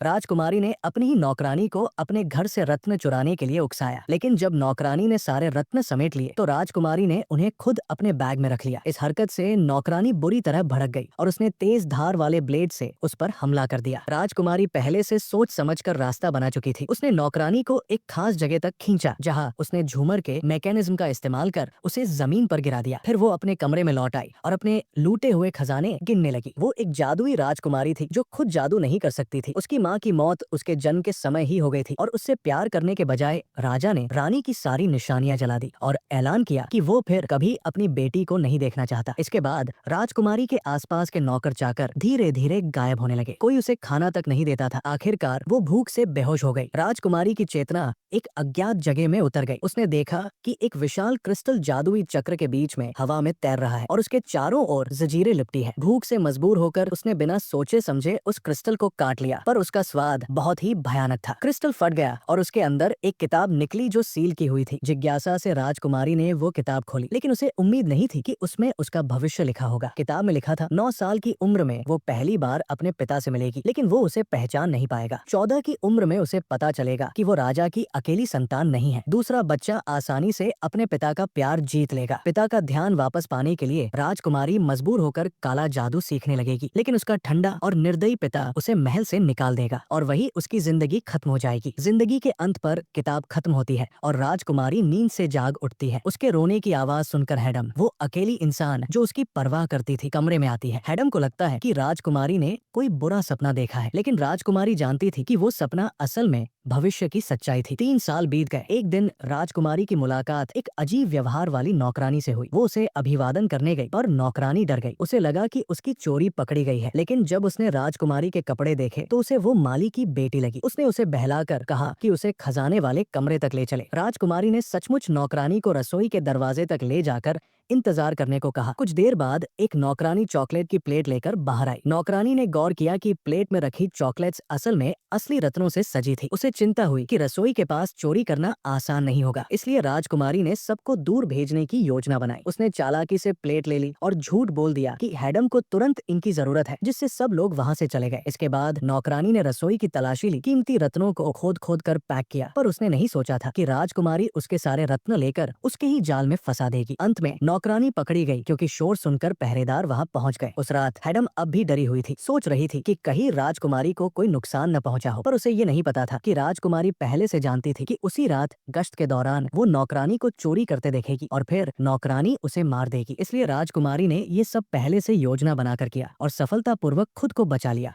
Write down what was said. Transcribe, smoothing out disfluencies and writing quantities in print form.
राजकुमारी ने अपनी ही नौकरानी को अपने घर से रत्न चुराने के लिए उकसाया, लेकिन जब नौकरानी ने सारे रत्न समेट लिए तो राजकुमारी ने उन्हें खुद अपने बैग में रख लिया। इस हरकत से नौकरानी बुरी तरह भड़क गई और उसने तेज धार वाले ब्लेड से उस पर हमला कर दिया। राजकुमारी पहले से सोच समझकर रास्ता बना चुकी थी। उसने नौकरानी को एक खास जगह तक खींचा, जहाँ उसने झूमर के मैकेनिज्म का इस्तेमाल कर उसे जमीन पर गिरा दिया। फिर वो अपने कमरे में लौट आई और अपने लूटे हुए खजाने गिनने लगी। वो एक जादुई राजकुमारी थी जो खुद जादू नहीं कर सकती थी। उसकी माँ की मौत उसके जन्म के समय ही हो गई थी और उससे प्यार करने के बजाय राजा ने रानी की सारी निशानियां जला दी और ऐलान किया कि वो फिर कभी अपनी बेटी को नहीं देखना चाहता। इसके बाद राजकुमारी के आसपास के नौकर चाकर धीरे धीरे गायब होने लगे। कोई उसे खाना तक नहीं देता था। आखिरकार वो भूख से बेहोश हो गई। राजकुमारी की चेतना एक अज्ञात जगह में उतर गई। उसने देखा कि एक विशाल क्रिस्टल जादुई चक्र के बीच में हवा में तैर रहा है और उसके चारों ओर जंजीरें लिपटी है। भूख से मजबूर होकर उसने बिना सोचे समझे उस क्रिस्टल को काट लिया, पर उसका स्वाद बहुत ही भयानक था। क्रिस्टल फट गया और उसके अंदर एक किताब निकली जो सील की हुई थी। जिज्ञासा से राजकुमारी ने वो किताब खोली, लेकिन उसे उम्मीद नहीं थी कि उसमें उसका भविष्य लिखा होगा। किताब में लिखा था 9 साल की उम्र में वो पहली बार अपने पिता से मिलेगी, लेकिन वो उसे पहचान नहीं पाएगा। 14 की उम्र में उसे पता चलेगा कि वो राजा की अकेली संतान नहीं है। दूसरा बच्चा आसानी से अपने पिता का प्यार जीत लेगा। पिता का ध्यान वापस पाने के लिए राजकुमारी मजबूर होकर काला जादू सीखने लगेगी, लेकिन उसका ठंडा और निर्दयी पिता उसे महल से निकाल देगा और वही उसकी जिंदगी खत्म हो जाएगी। जिंदगी के अंत पर किताब खत्म होती है और राजकुमारी नींद से जाग उठती है। उसके रोने की आवाज सुनकर हैडम, वो अकेली इंसान जो उसकी परवाह करती थी, कमरे में आती है। हैडम को लगता है कि राजकुमारी ने कोई बुरा सपना देखा है, लेकिन राजकुमारी जानती थी कि वो सपना असल में भविष्य की सच्चाई थी। 3 साल बीत गए। एक दिन राजकुमारी की मुलाकात एक अजीब व्यवहार वाली नौकरानी से हुई। वो उसे अभिवादन करने गई और नौकरानी डर गई। उसे लगा कि उसकी चोरी पकड़ी गई है, लेकिन जब उसने राजकुमारी के कपड़े देखे तो उसे वो माली की बेटी लगी। उसने उसे बहलाकर कहा कि उसे खजाने वाले कमरे तक ले चले। राजकुमारी ने सचमुच नौकरानी को रसोई के दरवाजे तक ले जाकर इंतजार करने को कहा। कुछ देर बाद एक नौकरानी चॉकलेट की प्लेट लेकर बाहर आई। नौकरानी ने गौर किया कि प्लेट में रखी चॉकलेट्स असल में असली रत्नों से सजी थी। उसे चिंता हुई कि रसोई के पास चोरी करना आसान नहीं होगा, इसलिए राजकुमारी ने सबको दूर भेजने की योजना बनाई। उसने चालाकी से प्लेट ले ली और झूठ बोल दिया कि हैडम को तुरंत इनकी जरूरत है, जिससे सब लोग वहाँ से चले गए। इसके बाद नौकरानी ने रसोई की तलाशी ली, कीमती रत्नों को खोद खोद कर पैक किया, पर उसने नहीं सोचा था कि राजकुमारी उसके सारे रत्न लेकर उसके ही जाल में फंसा देगी। अंत में नौकरानी पकड़ी गई क्योंकि शोर सुनकर पहरेदार वहाँ पहुँच गए। उस रात हैडम अब भी डरी हुई थी। सोच रही थी कि कहीं राजकुमारी को कोई नुकसान न पहुँचा हो, पर उसे ये नहीं पता था कि राजकुमारी पहले से जानती थी कि उसी रात गश्त के दौरान वो नौकरानी को चोरी करते देखेगी और फिर नौकरानी उसे मार देगी। इसलिए राजकुमारी ने ये सब पहले से योजना बनाकर किया और सफलतापूर्वक खुद को बचा लिया।